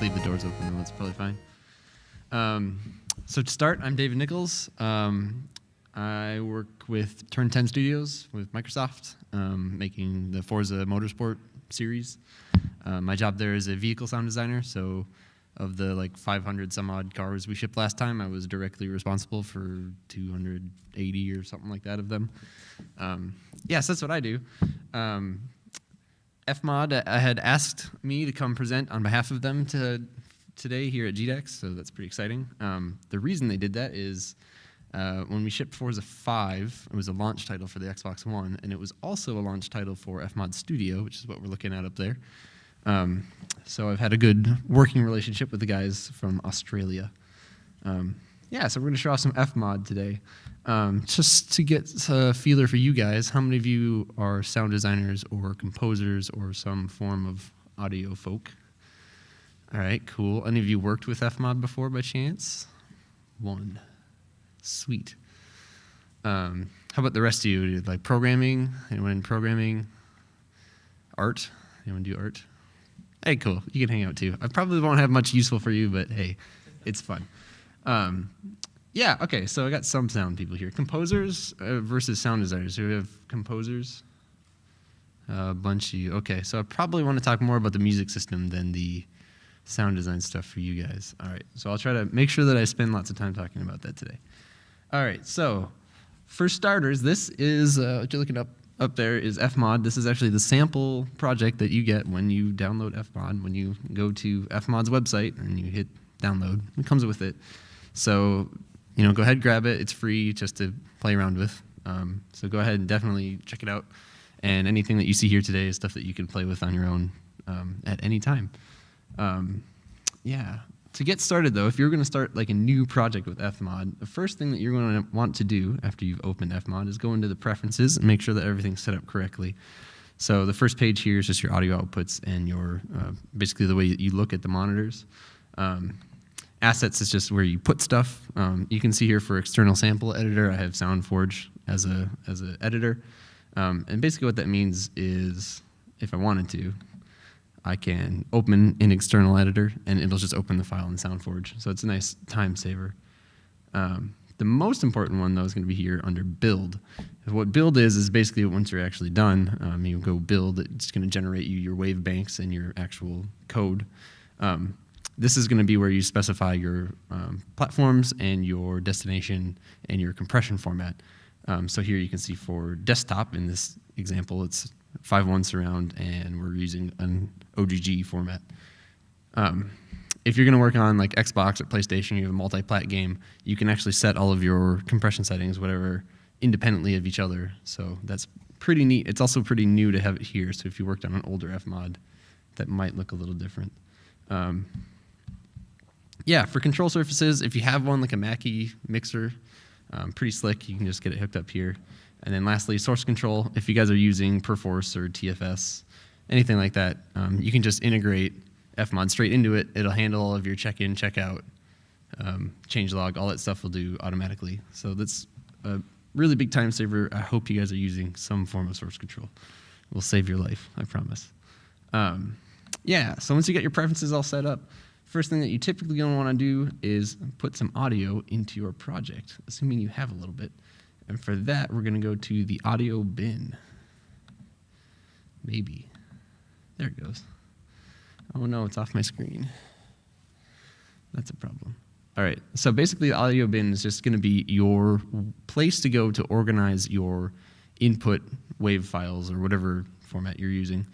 leave the doors open, though. It's probably fine. So to start, I'm David Nichols. I work with Turn 10 Studios with Microsoft, making the Forza Motorsport series. My job there is a vehicle sound designer, so of the 500 some odd cars we shipped last time, I was directly responsible for 280 or something like that of them. Yes, that's what I do. FMOD had asked me to come present on behalf of them today here at GDEX, so that's pretty exciting. The reason they did that is when we shipped Forza 5, it was a launch title for the Xbox One, and it was also a launch title for FMOD Studio, which is what we're looking at up there. So I've had a good working relationship with the guys from Australia. Yeah, so we're going to show off some FMOD today. Just to get a feeler for you guys, how many of you are sound designers or composers or some form of audio folk? All right, cool. Any of you worked with FMOD before by chance? One. Sweet. How about the rest of you? Like programming? Anyone in programming? Art? Anyone do art? Hey, cool. You can hang out too. I probably won't have much useful for you, but hey, it's fun. Yeah, okay, so I got some sound people here. Composers versus sound designers. So we have composers. A bunch of you. Okay, so I probably want to talk more about the music system than the sound design stuff for you guys. All right, so I'll try to make sure that I spend lots of time talking about that today. All right, so for starters, this is, what you're looking up there is FMOD. This is actually the sample project that you get when you download FMOD. When you go to FMOD's website and you hit download, it comes with it. So, go ahead, grab it. It's free just to play around with. So go ahead and definitely check it out. And anything that you see here today is stuff that you can play with on your own at any time. Yeah. To get started, though, if you're going to start a new project with FMOD, the first thing that you're going to want to do after you've opened FMOD is go into the preferences and make sure that everything's set up correctly. So the first page here is just your audio outputs and your basically the way that you look at the monitors. Assets is just where you put stuff. You can see here for external sample editor, I have SoundForge as a editor. And basically what that means is if I wanted to, I can open an external editor, and it'll just open the file in SoundForge. So it's a nice time saver. The most important one, though, is going to be here under build. What build is basically once you're actually done, you go build. It's going to generate you your wave banks and your actual code. This is going to be where you specify your platforms and your destination and your compression format. So here you can see for desktop, in this example, it's 5.1 surround, and we're using an OGG format. If you're going to work on Xbox or PlayStation, you have a multi-plat game, you can actually set all of your compression settings, whatever, independently of each other. So that's pretty neat. It's also pretty new to have it here. So if you worked on an older FMOD, that might look a little different. Yeah, for control surfaces, if you have one like a Mackie mixer, pretty slick. You can just get it hooked up here. And then lastly, source control. If you guys are using Perforce or TFS, anything like that, you can just integrate FMOD straight into it. It'll handle all of your check-in, check-out, changelog, all that stuff will do automatically. So that's a really big time saver. I hope you guys are using some form of source control. It will save your life, I promise. Yeah, so once you get your preferences all set up, first thing that you typically going to want to do is put some audio into your project, assuming you have a little bit. And for that, we're going to go to the audio bin. Maybe. There it goes. Oh no, it's off my screen. That's a problem. All right, so basically the audio bin is just going to be your place to go to organize your input wave files or whatever format you're using.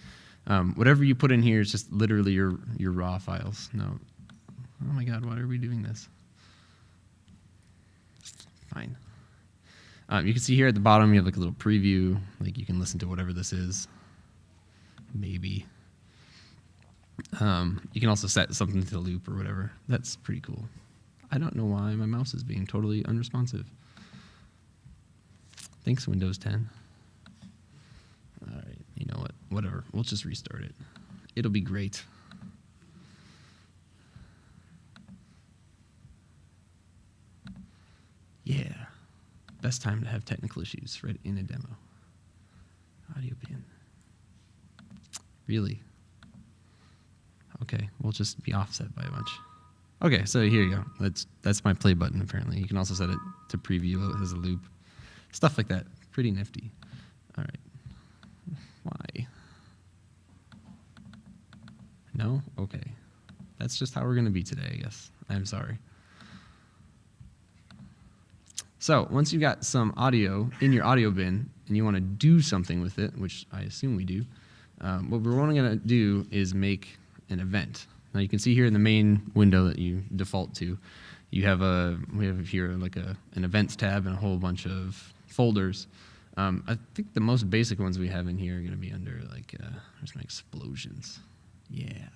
Whatever you put in here is just literally your raw files. No. Oh my God, why are we doing this? Fine. You can see here at the bottom, you have a little preview. You can listen to whatever this is. Maybe. You can also set something to the loop or whatever. That's pretty cool. I don't know why my mouse is being totally unresponsive. Thanks, Windows 10. All right, you know what? Whatever. We'll just restart it. It'll be great. Yeah. Best time to have technical issues right in a demo. Audio bin. Really? okay, we'll just be offset by a bunch. Okay, so here you go. That's my play button, apparently. You can also set it to preview as a loop. Stuff like that. Pretty nifty. All right. Why? No? Okay. That's just how we're going to be today, I guess. I'm sorry. So once you've got some audio in your audio bin and you want to do something with it, which I assume we do, what we're only going to do is make an event. Now you can see here in the main window that you default to, we have here like an events tab and a whole bunch of folders. I think the most basic ones we have in here are going to be under like there's my explosions. Yeah,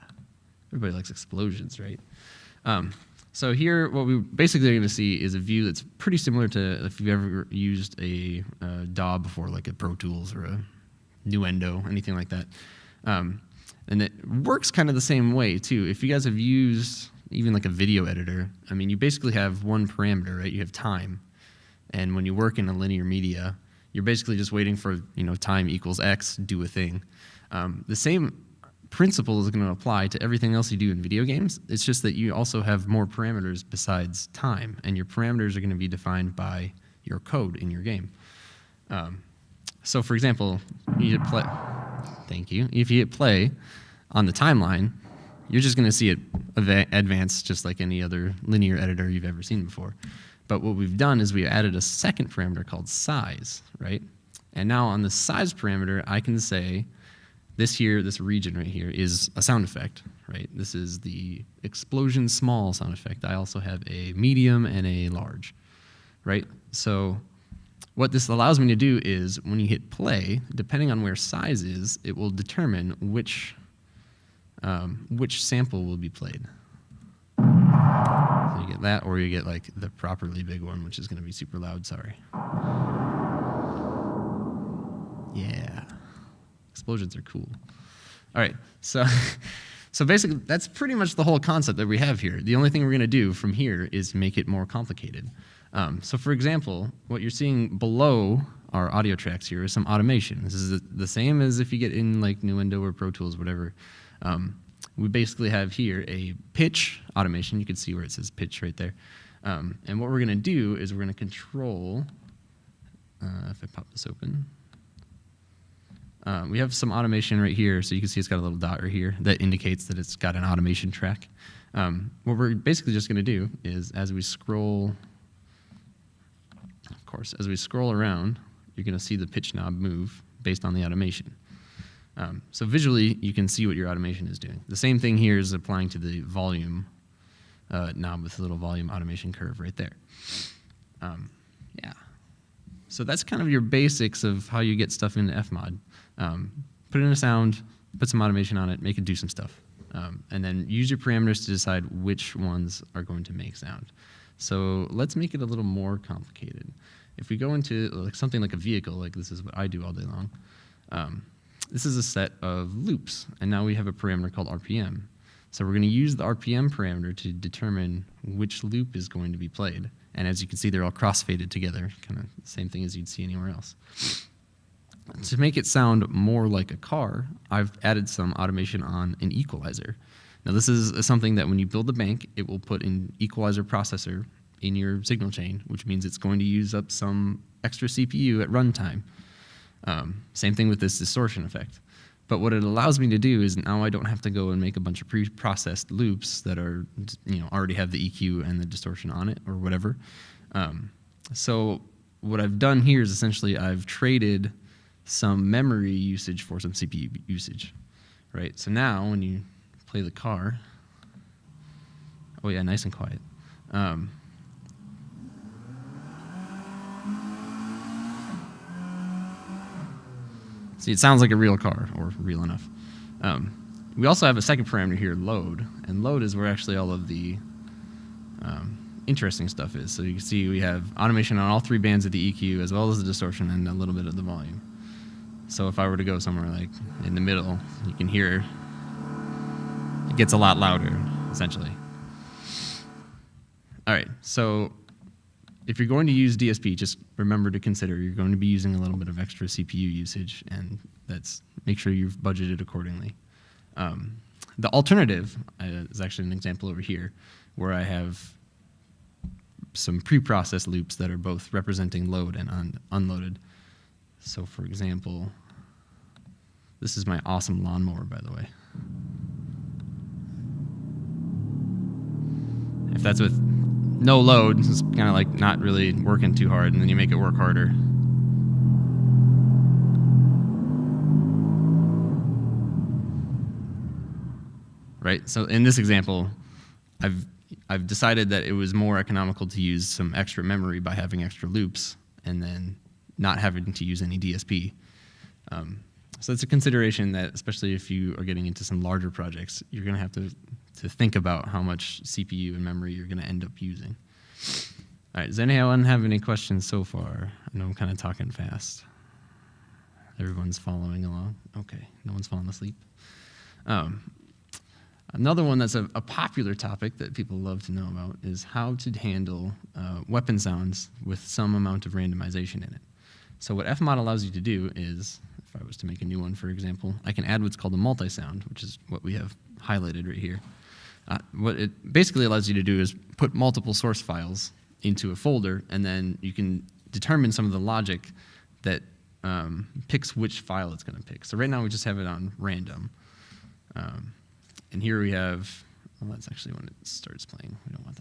everybody likes explosions, right? So here, what we basically are going to see is a view that's pretty similar to if you've ever used a DAW before, like a Pro Tools or a Nuendo, anything like that. And it works kind of the same way, too. If you guys have used even like a video editor, I mean, you basically have one parameter, right? You have time. And when you work in a linear media, you're basically just waiting for, time equals X, do a thing. The same principle is going to apply to everything else you do in video games. It's just that you also have more parameters besides time, and your parameters are going to be defined by your code in your game. So, for example, you hit play. Thank you. If you hit play on the timeline, you're just going to see it advance just like any other linear editor you've ever seen before. But what we've done is we added a second parameter called size, right? And now on the size parameter, I can say this region right here is a sound effect, right? This is the explosion small sound effect. I also have a medium and a large, right? So what this allows me to do is when you hit play, depending on where size is, it will determine which sample will be played. So you get that, or you get like the properly big one, which is going to be super loud, sorry. Yeah. Explosions are cool. All right, so basically that's pretty much the whole concept that we have here. The only thing we're going to do from here is make it more complicated. So for example, what you're seeing below our audio tracks here is some automation. This is the same as if you get in like Nuendo or Pro Tools, whatever. We basically have here a pitch automation. You can see where it says pitch right there. And what we're going to do is we're going to control, if I pop this open, we have some automation right here, so you can see it's got a little dot right here that indicates that it's got an automation track. What we're basically just going to do is as we scroll, of course, as we scroll around, you're going to see the pitch knob move based on the automation. So visually, you can see what your automation is doing. The same thing here is applying to the volume knob with a little volume automation curve right there. Yeah. So that's kind of your basics of how you get stuff into FMOD. Put in a sound, put some automation on it, make it do some stuff. And then use your parameters to decide which ones are going to make sound. So let's make it a little more complicated. If we go into like something like a vehicle, like this is what I do all day long, this is a set of loops, and now we have a parameter called RPM. So we're going to use the RPM parameter to determine which loop is going to be played. And as you can see, they're all cross-faded together, kind of the same thing as you'd see anywhere else. To make it sound more like a car, I've added some automation on an equalizer. Now this is something that when you build a bank, it will put an equalizer processor in your signal chain, which means it's going to use up some extra CPU at runtime. Same thing with this distortion effect. But what it allows me to do is now I don't have to go and make a bunch of pre-processed loops that are, already have the EQ and the distortion on it or whatever. So what I've done here is essentially I've traded some memory usage for some CPU usage, right? So now when you play the car, oh yeah, nice and quiet. See, it sounds like a real car, or real enough. We also have a second parameter here, load, and load is where actually all of the interesting stuff is. So you can see we have automation on all three bands of the EQ, as well as the distortion and a little bit of the volume. So if I were to go somewhere like in the middle, you can hear it gets a lot louder, essentially. All right, so if you're going to use DSP, just remember to consider you're going to be using a little bit of extra CPU usage, and make sure you've budgeted accordingly. The alternative is actually an example over here, where I have some pre-processed loops that are both representing load and unloaded. So for example, this is my awesome lawnmower, by the way. If that's with no load, it's kind of like not really working too hard, and then you make it work harder. Right? So in this example, I've decided that it was more economical to use some extra memory by having extra loops and then not having to use any DSP. So it's a consideration that, especially if you are getting into some larger projects, you're going to have to think about how much CPU and memory you're going to end up using. All right, does anyone have any questions so far? I know I'm kind of talking fast. Everyone's following along. Okay, no one's falling asleep. Another one that's a popular topic that people love to know about is how to handle weapon sounds with some amount of randomization in it. So what FMOD allows you to do is, if I was to make a new one, for example, I can add what's called a multi-sound, which is what we have highlighted right here. What it basically allows you to do is put multiple source files into a folder, and then you can determine some of the logic that picks which file it's going to pick. So right now we just have it on random. And here we have, well, that's actually when it starts playing. We don't want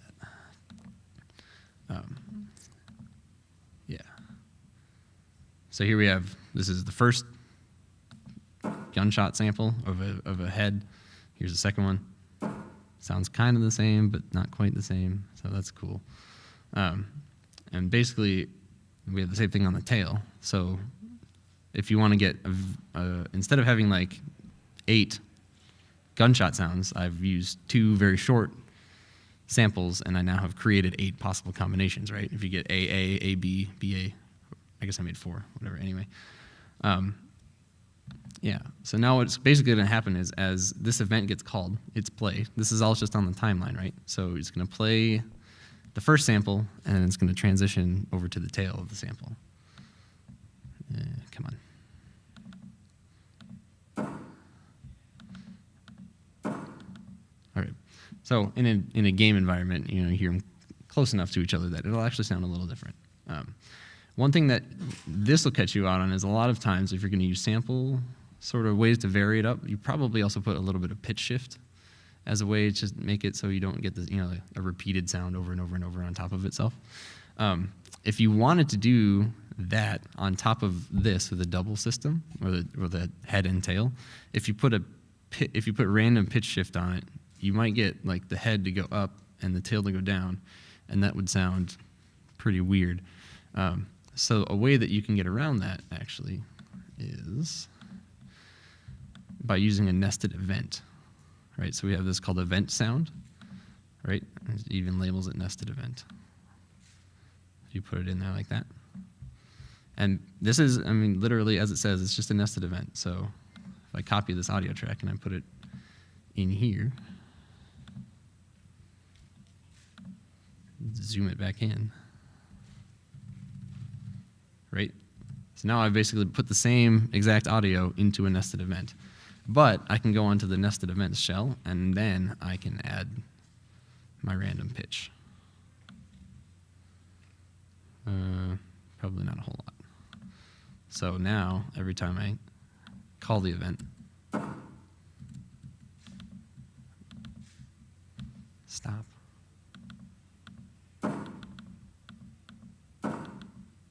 that. Yeah. So here we have, this is the first gunshot sample of a head. Here's the second one. Sounds kind of the same, but not quite the same. So that's cool. And basically, we have the same thing on the tail. So if you want to get, instead of having like 8 gunshot sounds, I've used 2 very short samples, and I now have created 8 possible combinations, right? If you get AA, AB, BA, I guess I made 4, whatever, anyway. Yeah, so now what's basically going to happen is as this event gets called, it's play. This is all just on the timeline, right? So it's going to play the first sample, and then it's going to transition over to the tail of the sample. Come on. All right. So in a game environment, you hear them close enough to each other that it'll actually sound a little different. One thing that this will catch you out on is a lot of times if you're going to use sample sort of ways to vary it up, you probably also put a little bit of pitch shift as a way to make it so you don't get this, a repeated sound over and over and over on top of itself. If you wanted to do that on top of this with a double system or the head and tail, if you put random pitch shift on it, you might get like the head to go up and the tail to go down, and that would sound pretty weird. So a way that you can get around that actually is by using a nested event, right? So we have this called event sound, right? It even labels it nested event. If you put it in there like that. And this is, literally as it says, it's just a nested event. So if I copy this audio track and I put it in here, zoom it back in, right? So now I've basically put the same exact audio into a nested event. But I can go onto the nested events shell, and then I can add my random pitch. Probably not a whole lot. So now, every time I call the event, stop.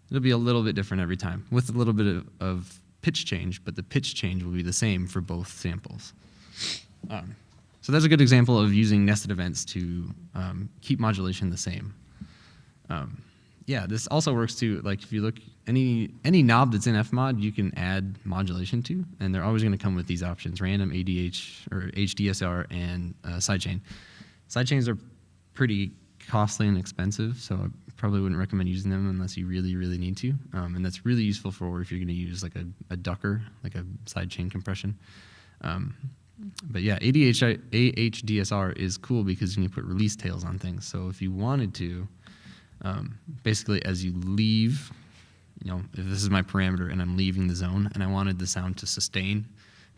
It'll be a little bit different every time, with a little bit of pitch change, but the pitch change will be the same for both samples. So that's a good example of using nested events to keep modulation the same. Yeah, this also works too. Like if you look, any knob that's in FMOD, you can add modulation to, and they're always going to come with these options: random, ADH, or HDSR, and sidechain. Sidechains are pretty costly and expensive, so I probably wouldn't recommend using them unless you really, really need to. And that's really useful for if you're going to use like a ducker, like a sidechain compression. But yeah, AHDSR is cool because you can put release tails on things. So if you wanted to, basically as you leave, if this is my parameter and I'm leaving the zone and I wanted the sound to sustain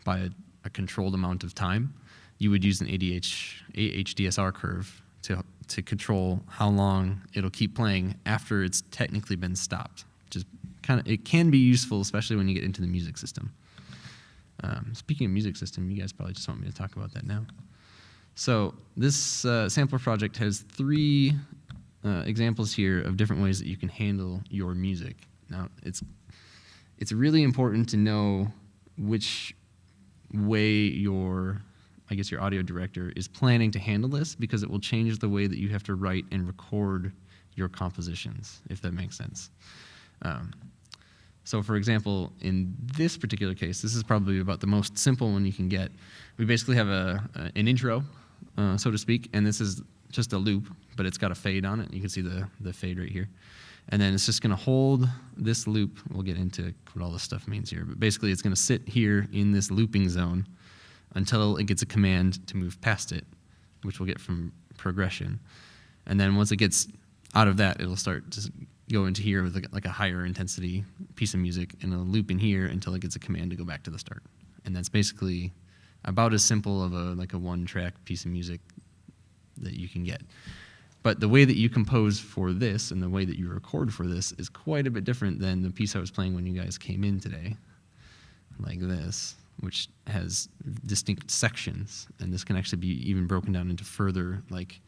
by a controlled amount of time, you would use an AHDSR curve to control how long it'll keep playing after it's technically been stopped. Just it can be useful, especially when you get into the music system. Speaking of music system, you guys probably just want me to talk about that now. So this sampler project has 3 examples here of different ways that you can handle your music. Now, it's really important to know which way your audio director is planning to handle this, because it will change the way that you have to write and record your compositions, if that makes sense. So for example, in this particular case, this is probably about the most simple one you can get. We basically have an intro, so to speak, and this is just a loop, but it's got a fade on it. You can see the fade right here. And then it's just going to hold this loop. We'll get into what all this stuff means here. But basically, it's going to sit here in this looping zone until it gets a command to move past it, which we'll get from progression. And then once it gets out of that, it'll start to go into here with like a higher intensity piece of music, and it'll loop in here until it gets a command to go back to the start. And that's basically about as simple of a 1-track piece of music that you can get. But the way that you compose for this and the way that you record for this is quite a bit different than the piece I was playing when you guys came in today, like this, which has distinct sections. And this can actually be even broken down into further, like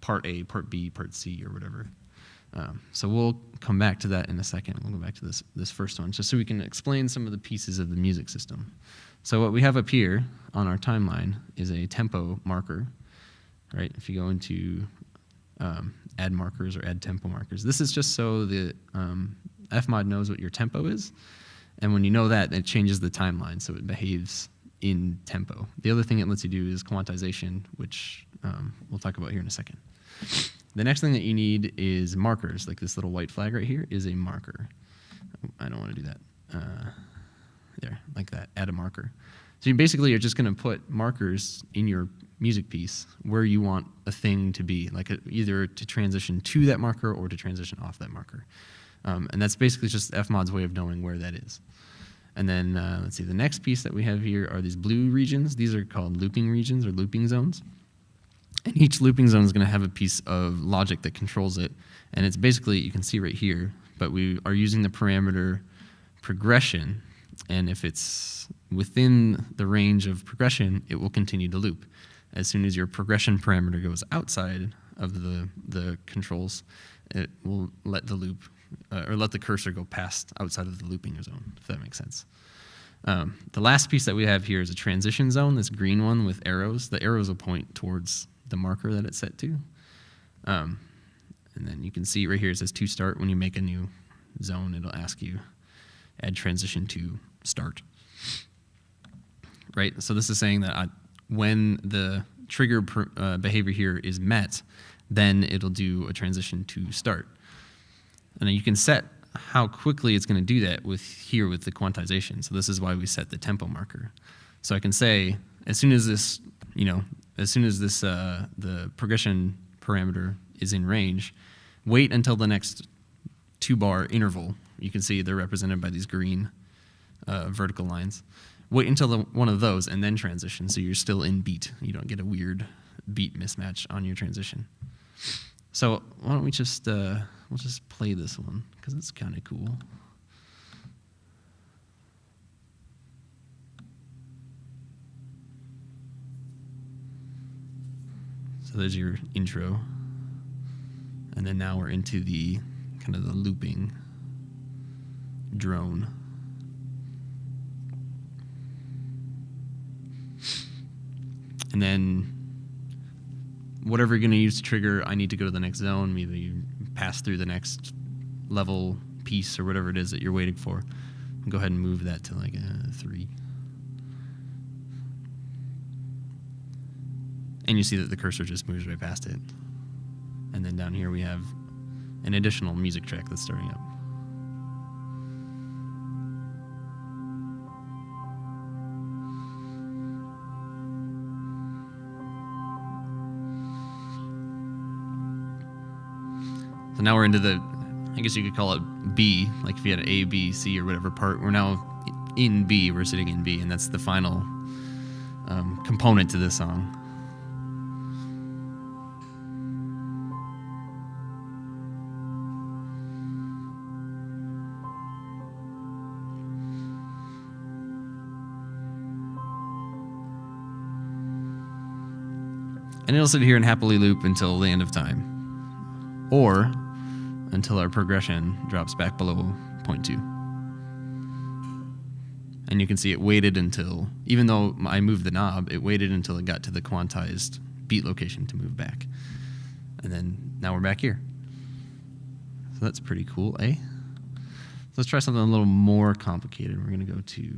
part A, part B, part C, or whatever. So we'll come back to that in a second. We'll go back to this first one, just so we can explain some of the pieces of the music system. So what we have up here on our timeline is a tempo marker, right? If you go into add markers or add tempo markers, this is just so the FMOD knows what your tempo is, and when you know that, it changes the timeline, so it behaves in tempo. The other thing it lets you do is quantization, which we'll talk about here in a second. The next thing that you need is markers. Like this little white flag right here is a marker. I don't want to do that. There, like that, add a marker. So you basically are just going to put markers in your music piece where you want a thing to be, like either to transition to that marker or to transition off that marker. And that's basically just FMOD's way of knowing where that is. And then, let's see, the next piece that we have here are these blue regions. These are called looping regions or looping zones. And each looping zone is going to have a piece of logic that controls it. And it's basically, you can see right here, but we are using the parameter progression. And if it's within the range of progression, it will continue to loop. As soon as your progression parameter goes outside of the controls, it will let the loop, or let the cursor go past outside of the looping zone, if that makes sense. The last piece that we have here is a transition zone, this green one with arrows. The arrows will point towards the marker that it's set to. And then you can see right here it says to start. When you make a new zone, it'll ask you add transition to start. Right, so this is saying that when the trigger behavior here is met, then it'll do a transition to start. And then you can set how quickly it's going to do that with the quantization. So this is why we set the tempo marker. So I can say as soon as this, the progression parameter is in range, wait until the next 2-bar interval. You can see they're represented by these green vertical lines. Wait until one of those and then transition, so you're still in beat. You don't get a weird beat mismatch on your transition. So why don't we just we'll just play this one because it's kind of cool. So there's your intro, and then now we're into the kind of the looping drone. And then whatever you're going to use to trigger, I need to go to the next zone. Maybe you pass through the next level piece or whatever it is that you're waiting for. Go ahead and move that to like a 3. And you see that the cursor just moves right past it. And then down here we have an additional music track that's starting up. So now we're into the, I guess you could call it B, like if you had an A, B, C, or whatever part. We're now in B, we're sitting in B, and that's the final component to this song. And it'll sit here and happily loop until the end of time, or until our progression drops back below 0.2. And you can see it waited until, even though I moved the knob, it waited until it got to the quantized beat location to move back. And then now we're back here. So that's pretty cool, eh? Let's try something a little more complicated. We're going to go to,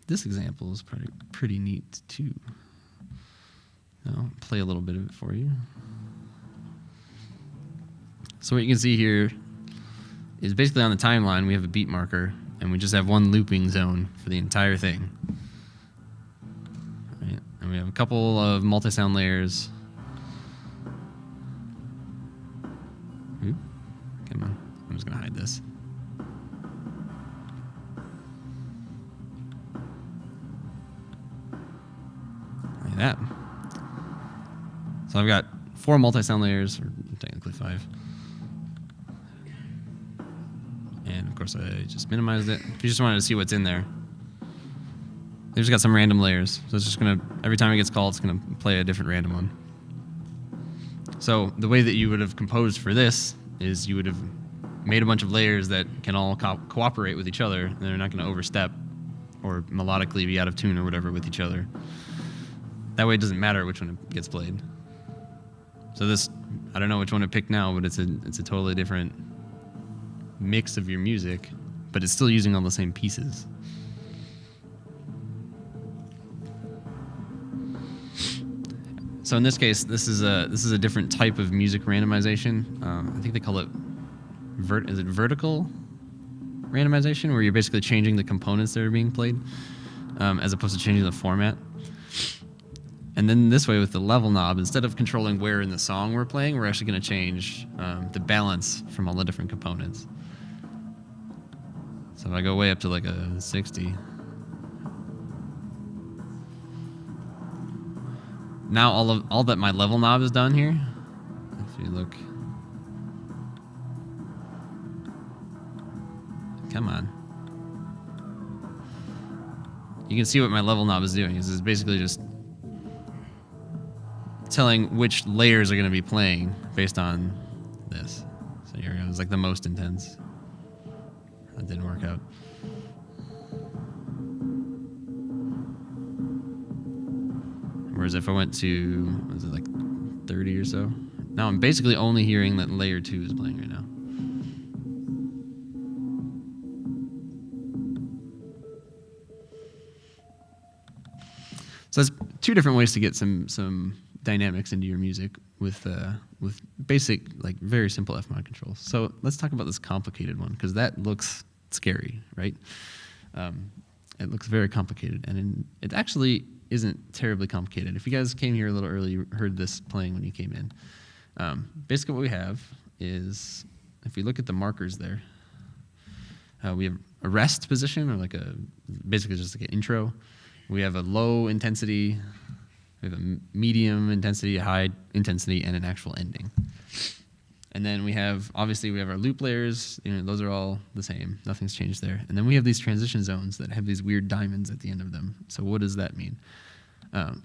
this example is pretty neat too. I'll play a little bit of it for you. So what you can see here is basically on the timeline, we have a beat marker, and we just have one looping zone for the entire thing. Right. And we have a couple of multi-sound layers. Ooh, come on, I'm just gonna hide this. Like that. So I've got 4 multi-sound layers, or technically 5. And of course I just minimized it. If you just wanted to see what's in there, they've just got some random layers. So it's just gonna, every time it gets called, it's gonna play a different random one. So the way that you would have composed for this is you would have made a bunch of layers that can all cooperate with each other, and they're not gonna overstep or melodically be out of tune or whatever with each other. That way it doesn't matter which one gets played. So this, I don't know which one to pick now, but it's a totally different mix of your music, but it's still using all the same pieces. So in this case, this is a different type of music randomization. I think they call it vertical randomization, where you're basically changing the components that are being played, as opposed to changing the format. And then this way with the level knob, instead of controlling where in the song we're playing, we're actually going to change the balance from all the different components. So if I go way up to like a 60, now all that my level knob has done here, if you look, come on, you can see what my level knob is doing. It's basically just telling which layers are going to be playing based on this. So here it was like the most intense. That didn't work out. Whereas if I went to, was it like 30 or so? Now I'm basically only hearing that layer 2 is playing right now. So that's 2 different ways to get some dynamics into your music with basic, like very simple FMOD controls. So let's talk about this complicated one, because that looks scary, right? It looks very complicated, and it actually isn't terribly complicated. If you guys came here a little early, you heard this playing when you came in. Basically what we have is, if we look at the markers there, we have a rest position, or basically just like an intro. We have a low intensity, we have a medium intensity, a high intensity, and an actual ending. And then we have, obviously we have our loop layers, those are all the same, nothing's changed there. And then we have these transition zones that have these weird diamonds at the end of them. So what does that mean?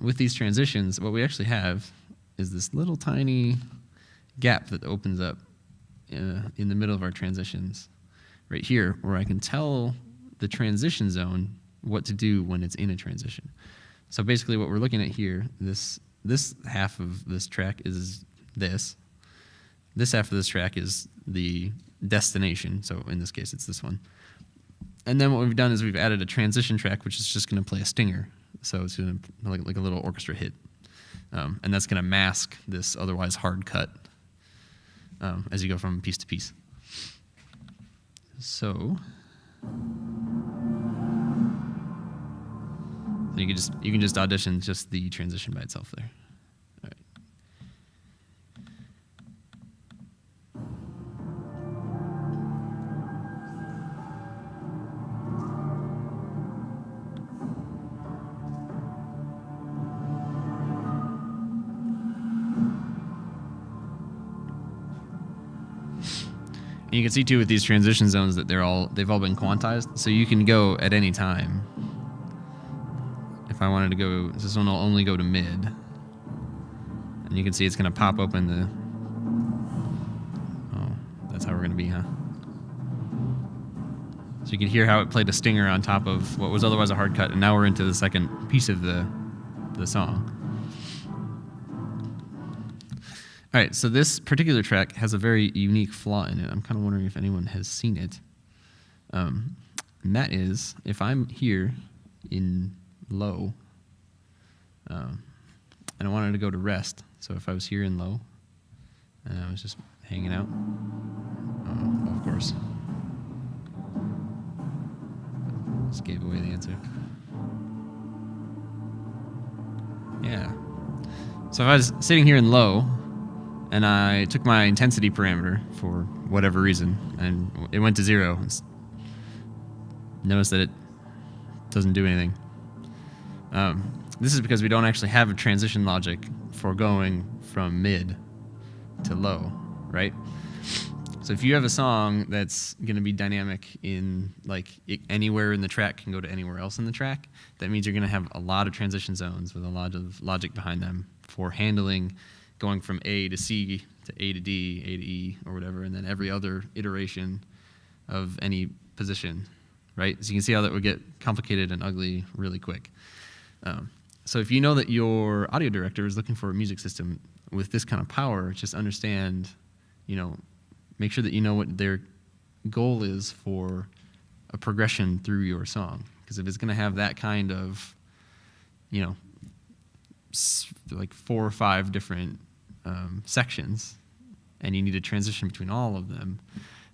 With these transitions, what we actually have is this little tiny gap that opens up in the middle of our transitions, right here, where I can tell the transition zone what to do when it's in a transition. So basically what we're looking at here, this half of this track is this. This half of this track is the destination. So in this case, it's this one. And then what we've done is we've added a transition track, which is just going to play a stinger. So it's going to like a little orchestra hit. And that's going to mask this otherwise hard cut as you go from piece to piece. So you can just audition just the transition by itself there. All right. And you can see too with these transition zones that they've all been quantized, so you can go at any time. If I wanted to go, this one will only go to mid, and you can see it's going to pop open the. Oh, that's how we're going to be, huh? So you can hear how it played a stinger on top of what was otherwise a hard cut, and now we're into the second piece of the song. All right, so this particular track has a very unique flaw in it. I'm kind of wondering if anyone has seen it. And that is, if I'm here in low, and I wanted to go to rest, so if I was here in low, and I was just hanging out, of course. Just gave away the answer. Yeah. So if I was sitting here in low, and I took my intensity parameter for whatever reason, and it went to 0. Notice that it doesn't do anything. This is because we don't actually have a transition logic for going from mid to low, right? So if you have a song that's going to be dynamic in anywhere in the track can go to anywhere else in the track, that means you're going to have a lot of transition zones with a lot of logic behind them for handling going from A to C to A to D, A to E, or whatever, and then every other iteration of any position, right? So you can see how that would get complicated and ugly really quick. So if you know that your audio director is looking for a music system with this kind of power, just understand, make sure that you know what their goal is for a progression through your song. Because if it's going to have that kind of, like 4 or 5 different sections, and you need a transition between all of them,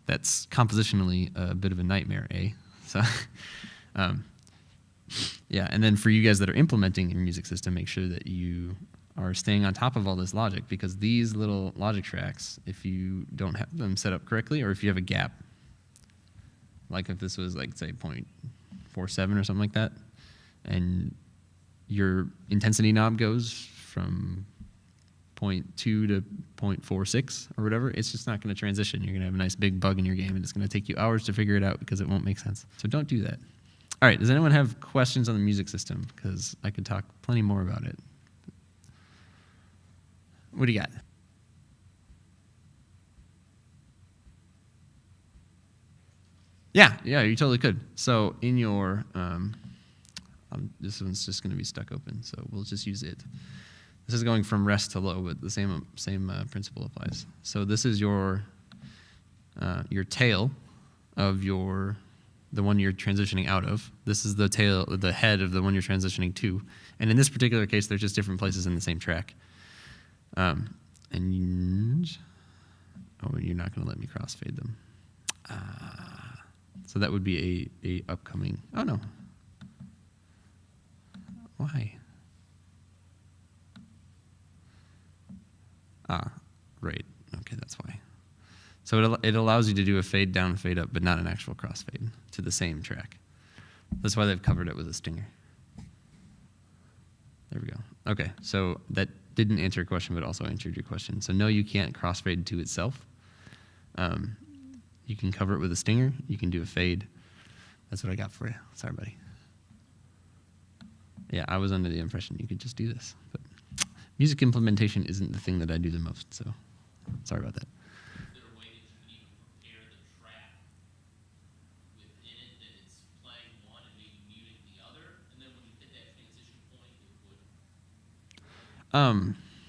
that's compositionally a bit of a nightmare, eh? So, yeah, and then for you guys that are implementing your music system, make sure that you are staying on top of all this logic, because these little logic tracks, if you don't have them set up correctly, or if you have a gap, like if this was say 0.47 or something like that, and your intensity knob goes from 0.2 to 0.46 or whatever, it's just not going to transition. You're going to have a nice big bug in your game, and it's going to take you hours to figure it out because it won't make sense. So don't do that. All right, does anyone have questions on the music system? Because I could talk plenty more about it. What do you got? Yeah, you totally could. So in your, this one's just going to be stuck open, so we'll just use it. This is going from rest to low, but the same principle applies. So this is your tail of the one you're transitioning out of. This is the head of the one you're transitioning to. And in this particular case, they're just different places in the same track. And you're not going to let me crossfade them. So that would be a upcoming. Oh no. Why? Right. Okay, that's why. So it allows you to do a fade down, fade up, but not an actual crossfade to the same track. That's why they've covered it with a stinger. There we go. Okay, so that didn't answer your question, but also answered your question. So no, you can't crossfade to itself. You can cover it with a stinger. You can do a fade. That's what I got for you. Sorry, buddy. Yeah, I was under the impression you could just do this. But music implementation isn't the thing that I do the most, so sorry about that. Is there a way that you can even prepare the track within it that it's playing one and maybe muting the other, and then when you hit that transition point, it would kind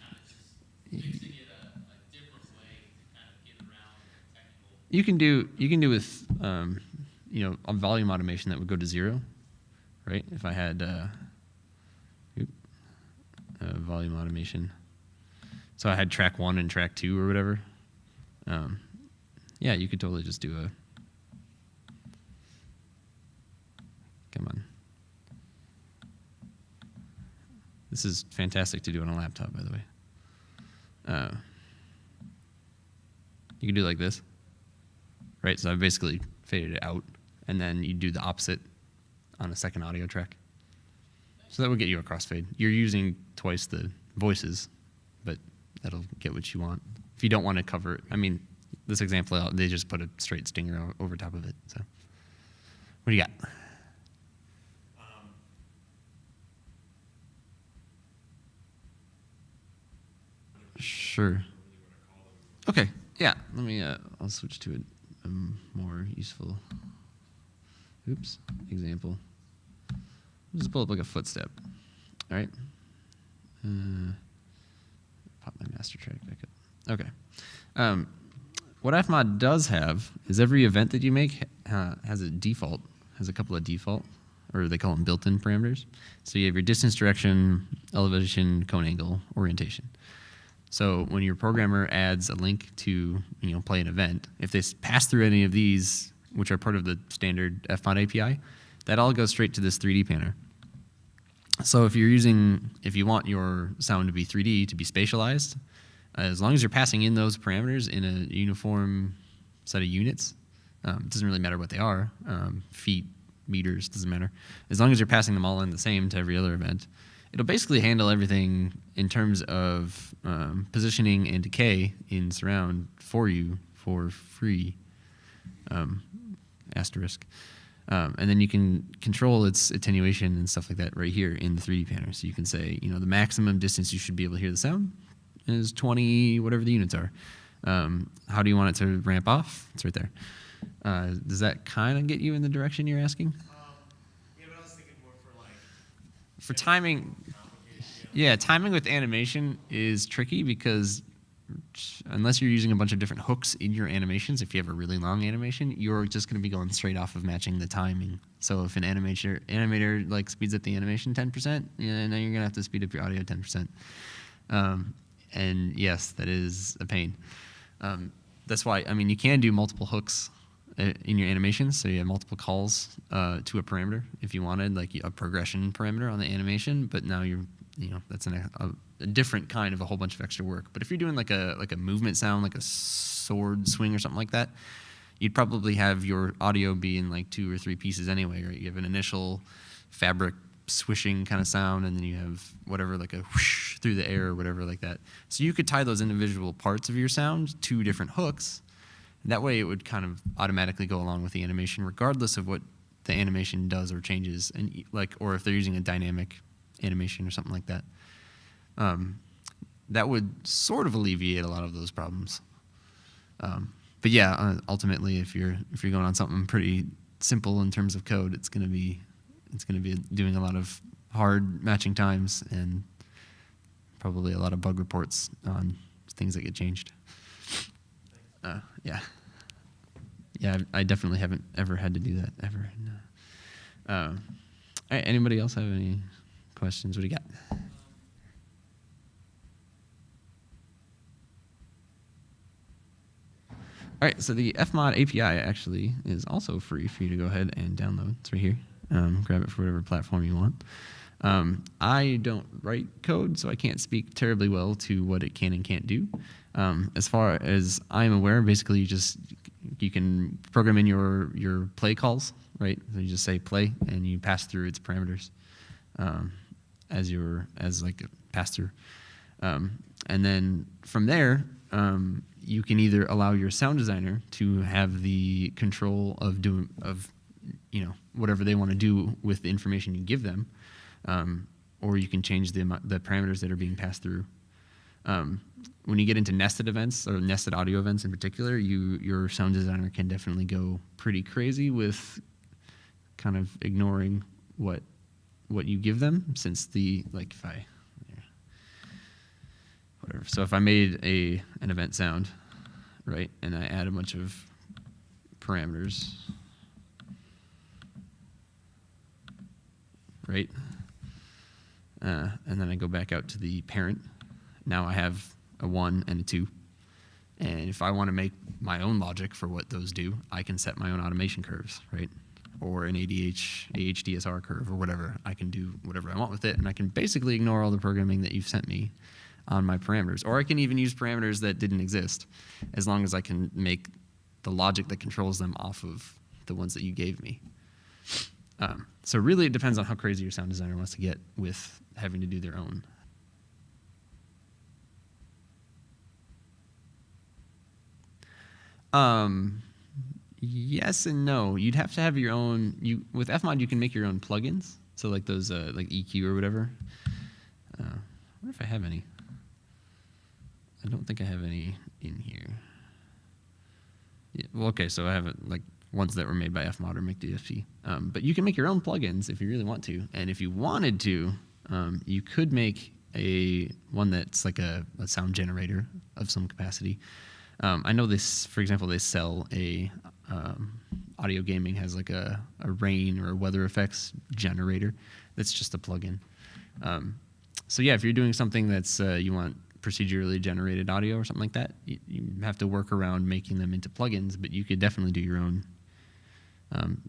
of just fixing it a different way to kind of get around the technical. You can do with a volume automation that would go to 0, right? If I had volume automation, so I had track 1 and track 2 or whatever. Yeah, you could totally just do a. Come on. This is fantastic to do on a laptop, by the way. You can do like this, right? So I basically faded it out, and then you do the opposite on a second audio track. So that would get you a crossfade. You're using twice the voices, but that'll get what you want. If you don't want to cover it, I mean, this example, they just put a straight stinger over top of it. So, what do you got? Sure. Okay. Yeah. Let me. I'll switch to a more useful. Oops. Example. Just pull up like a footstep. All right. Pop my master track back up. Okay. What FMOD does have is every event that you make has a couple of default, or they call them built-in parameters. So you have your distance, direction, elevation, cone angle, orientation. So when your programmer adds a link to play an event, if they pass through any of these, which are part of the standard FMOD API, that all goes straight to this 3D panner. So if you want your sound to be 3D, to be spatialized, as long as you're passing in those parameters in a uniform set of units, it doesn't really matter what they are, feet, meters, doesn't matter. As long as you're passing them all in the same to every other event, it'll basically handle everything in terms of positioning and decay in surround for you for free, asterisk. And then you can control its attenuation and stuff like that right here in the 3D panner. So you can say, the maximum distance you should be able to hear the sound is 20, whatever the units are. How do you want it to ramp off? It's right there. Does that kind of get you in the direction you're asking? Yeah, but I was thinking more for timing. Yeah, timing with animation is tricky because unless you're using a bunch of different hooks in your animations, if you have a really long animation, you're just going to be going straight off of matching the timing. So if an animator like speeds up the animation 10%, yeah, now you're going to have to speed up your audio 10%. And yes, that is a pain. That's why, you can do multiple hooks in your animations, so you have multiple calls to a parameter if you wanted, like a progression parameter on the animation, but now that's a different kind of a whole bunch of extra work. But if you're doing like a movement sound, like a sword swing or something like that, you'd probably have your audio be in like 2 or 3 pieces anyway, right? You have an initial fabric swishing kind of sound, and then you have whatever, like a whoosh through the air or whatever like that. So you could tie those individual parts of your sound to different hooks. That way it would kind of automatically go along with the animation regardless of what the animation does or changes, and or if they're using a dynamic animation or something like that. That would sort of alleviate a lot of those problems. But yeah, ultimately, if you're going on something pretty simple in terms of code, it's going to be doing a lot of hard matching times and probably a lot of bug reports on things that get changed. Yeah, I definitely haven't ever had to do that ever. No. All right, anybody else have any questions? What do you got? All right, so the FMOD API actually is also free for you to go ahead and download. It's right here. Grab it for whatever platform you want. I don't write code, so I can't speak terribly well to what it can and can't do. As far as I'm aware, basically you can program in your play calls, right? So you just say play, and you pass through its parameters as like a pass through. And then from there, you can either allow your sound designer to have the control of whatever they want to do with the information you give them, or you can change the parameters that are being passed through. When you get into nested events or nested audio events in particular, your sound designer can definitely go pretty crazy with kind of ignoring what you give them, since whatever. So if I made an event sound, right, and I add a bunch of parameters, right, and then I go back out to the parent, now I have a 1 and a 2. And if I want to make my own logic for what those do, I can set my own automation curves, right? Or an AHDSR curve or whatever. I can do whatever I want with it, and I can basically ignore all the programming that you've sent me on my parameters. Or I can even use parameters that didn't exist, as long as I can make the logic that controls them off of the ones that you gave me. So really it depends on how crazy your sound designer wants to get with having to do their own. Yes and no. You'd have to have your own. With FMOD, you can make your own plugins. So like those, like EQ or whatever. I wonder if I have any. I don't think I have any in here. Yeah, well, okay, so I have like ones that were made by FMOD or MakeDFT. But you can make your own plugins if you really want to. And if you wanted to, you could make one that's like a sound generator of some capacity. I know this, for example, they sell audio gaming has like a rain or a weather effects generator that's just a plugin. So yeah, if you're doing something that's you want procedurally generated audio or something like that, you have to work around making them into plugins, but you could definitely do your own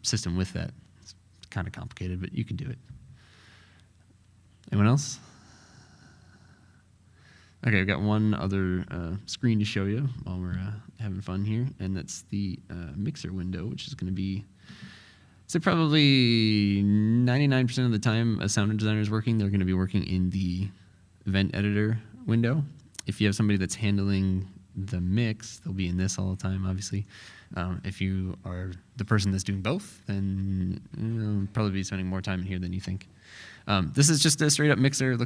system with that. It's kind of complicated, but you could do it. Anyone else? Okay, I've got one other screen to show you while we're having fun here, and that's the mixer window, which is going to be, so probably 99% of the time a sound designer is working, they're going to be working in the event editor window. If you have somebody that's handling the mix, they'll be in this all the time, obviously. If you are the person that's doing both, then you'll probably be spending more time in here than you think. This is just a straight up mixer.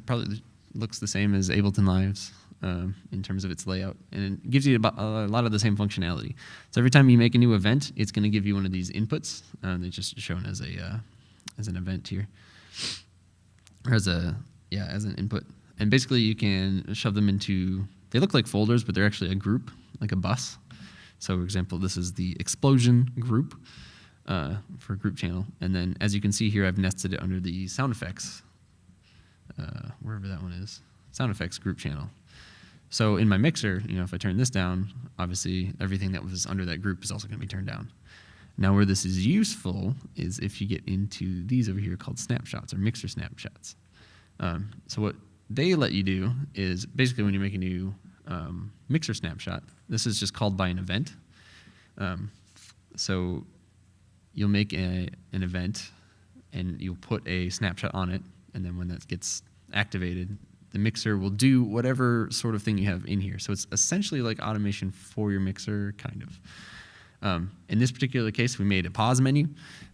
Probably looks the same as Ableton Live's in terms of its layout, and it gives you a lot of the same functionality. So every time you make a new event, it's going to give you one of these inputs. They're just shown as an event here, or as an input. And basically, you can shove them into. They look like folders, but they're actually a group, like a bus. So, for example, this is the explosion group for a group channel, and then as you can see here, I've nested it under the sound effects. Wherever that one is, sound effects group channel. So in my mixer, if I turn this down, obviously everything that was under that group is also going to be turned down. Now where this is useful is if you get into these over here called snapshots or mixer snapshots. So what they let you do is basically when you make a new mixer snapshot, this is just called by an event. So you'll make an event and you'll put a snapshot on it, and then when that gets activated, the mixer will do whatever sort of thing you have in here. So it's essentially like automation for your mixer, kind of. In this particular case, we made a pause menu,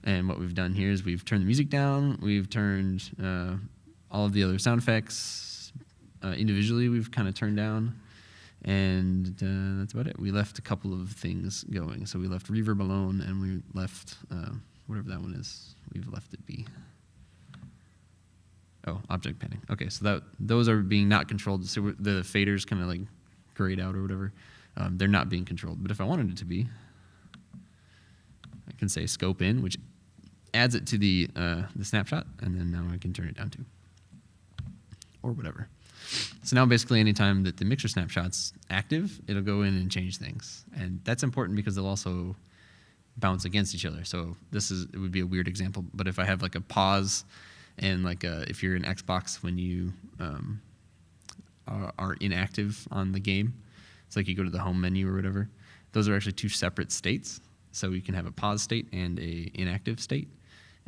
and what we've done here is we've turned the music down, we've turned all of the other sound effects individually, we've kind of turned down, and that's about it. We left a couple of things going. So we left reverb alone, and we left whatever that one is, we've left it be. Oh, object panning. Okay, so those are being not controlled. So the faders kind of like grayed out or whatever. They're not being controlled. But if I wanted it to be, I can say scope in, which adds it to the snapshot, and then now I can turn it down to, or whatever. So now basically anytime that the mixer snapshot's active, it'll go in and change things. And that's important because they'll also bounce against each other. So it would be a weird example, but if I have like a pause, and like if you're in Xbox when you are inactive on the game, it's like you go to the home menu or whatever. Those are actually two separate states. So you can have a pause state and a inactive state,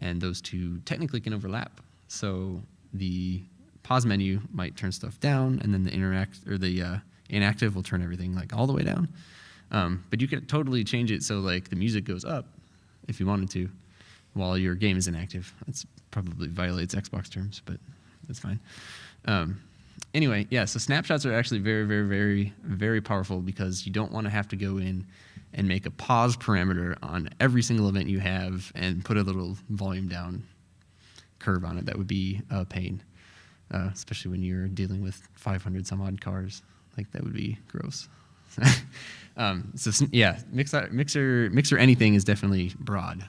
and those two technically can overlap. So the pause menu might turn stuff down, and then the inactive will turn everything like all the way down. But you can totally change it so like the music goes up if you wanted to, while your game is inactive. That's probably violates Xbox terms, but that's fine. Anyway, yeah, so snapshots are actually very, very, very, very powerful because you don't want to have to go in and make a pause parameter on every single event you have and put a little volume down curve on it. That would be a pain, especially when you're dealing with 500 some odd cars. Like, that would be gross. So yeah, mixer anything is definitely broad.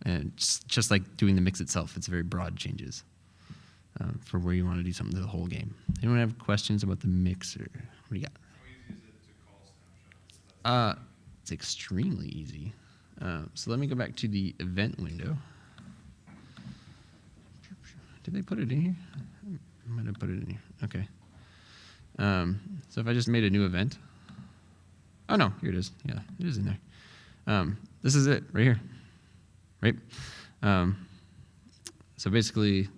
And just like doing the mix itself, it's very broad changes for where you want to do something to the whole game. Anyone have questions about the mixer? What do you got? How easy is it to call snapshots? It's extremely easy. So let me go back to the event window. Did they put it in here? I might have put it in here. Okay. So if I just made a new event. Oh, no, here it is. Yeah, it is in there. This is it right here. Right? So basically,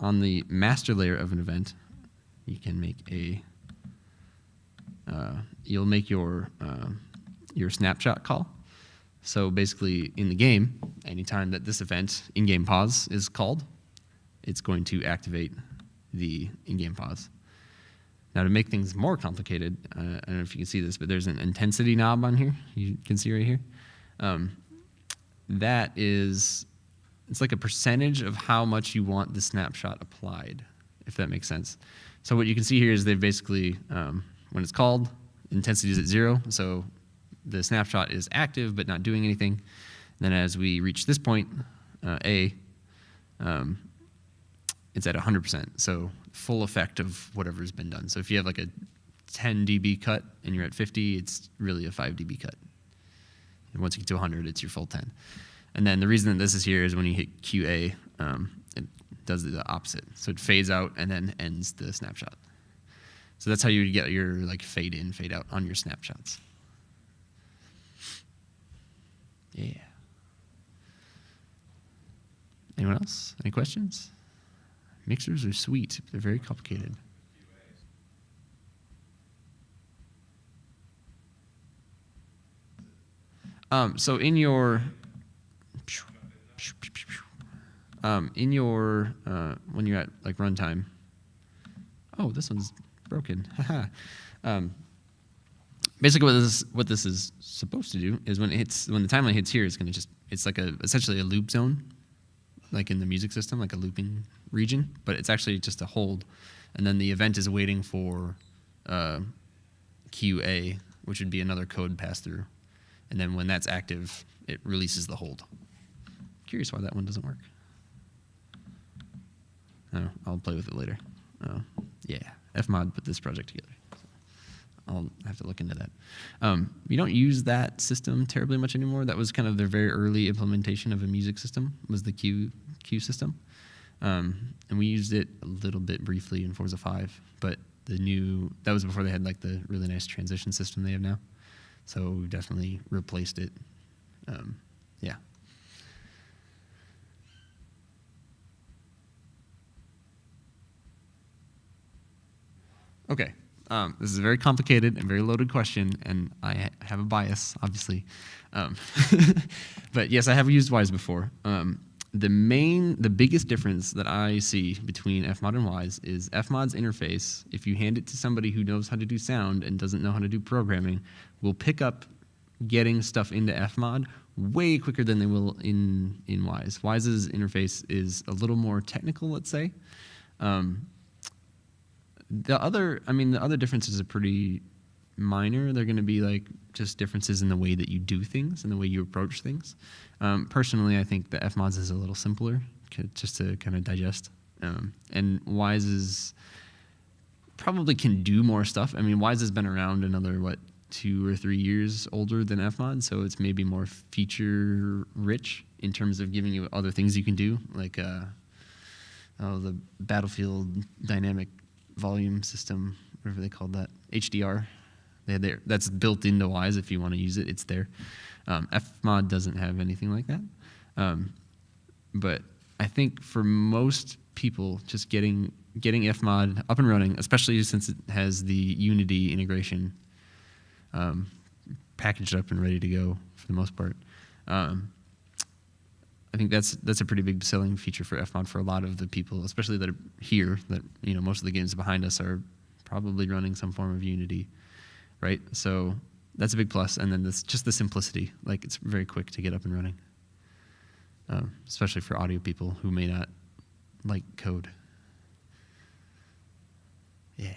on the master layer of an event, you can make a you'll make your snapshot call. So basically, in the game, anytime that this event, in-game pause, is called, it's going to activate the in-game pause. Now, to make things more complicated, I don't know if you can see this, but there's an intensity knob on here. You can see right here. That is, it's like a percentage of how much you want the snapshot applied, if that makes sense. So what you can see here is they've basically, when it's called, intensity is at 0, so the snapshot is active but not doing anything. And then as we reach this point, A, it's at 100%, so full effect of whatever's been done. So if you have like a 10 dB cut and you're at 50, it's really a 5 dB cut. And once you get to 100, it's your full 10. And then the reason that this is here is when you hit QA, it does the opposite. So it fades out and then ends the snapshot. So that's how you get your like fade in, fade out on your snapshots. Yeah. Anyone else? Any questions? Mixers are sweet. They're very complicated. So in your when you're at like runtime. Oh, this one's broken. Basically, what this is supposed to do is when the timeline hits here, it's like essentially a loop zone, like in the music system, like a looping region, but it's actually just a hold, and then the event is waiting for QA, which would be another code pass through, and then when that's active, it releases the hold. Curious why that one doesn't work. Oh, I'll play with it later. Oh, yeah, FMOD put this project together. I'll have to look into that. We don't use that system terribly much anymore. That was kind of their very early implementation of a music system, was the Q system. And we used it a little bit briefly in Forza 5, but that was before they had like the really nice transition system they have now. So we definitely replaced it. Yeah. Okay. This is a very complicated and very loaded question, and I have a bias, obviously. But yes, I have used Wise before. The biggest difference that I see between FMOD and Wise is FMOD's interface, if you hand it to somebody who knows how to do sound and doesn't know how to do programming, will pick up getting stuff into FMOD way quicker than they will in Wise. Wise's interface is a little more technical, let's say. The other differences are pretty minor. They're going to be like just differences in the way that you do things and the way you approach things. Personally, I think the FMODs is a little simpler, just to kind of digest. And Wise probably can do more stuff. I mean, Wise has been around another, 2 or 3 years older than FMOD, so it's maybe more feature-rich in terms of giving you other things you can do, like the Battlefield Dynamic Volume System, whatever they called that, HDR. That's built into Wise. If you want to use it, it's there. FMOD doesn't have anything like that. But I think for most people, just getting FMOD up and running, especially since it has the Unity integration packaged up and ready to go for the most part. I think that's a pretty big selling feature for FMOD for a lot of the people, especially that are here. That most of the games behind us are probably running some form of Unity, right? So that's a big plus. And then just the simplicity, like it's very quick to get up and running, especially for audio people who may not like code. Yeah.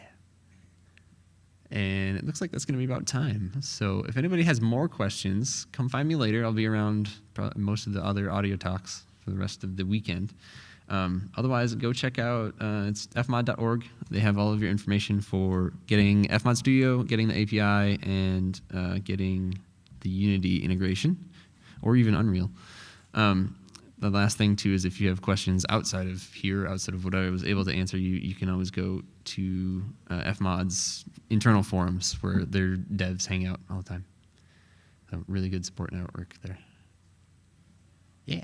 And it looks like that's going to be about time. So if anybody has more questions, come find me later. I'll be around most of the other audio talks for the rest of the weekend. Otherwise, go check out it's fmod.org. They have all of your information for getting FMOD Studio, getting the API, and getting the Unity integration, or even Unreal. The last thing, too, is if you have questions outside of what I was able to answer, you can always go to FMOD's internal forums where their devs hang out all the time. So really good support network there. Yeah.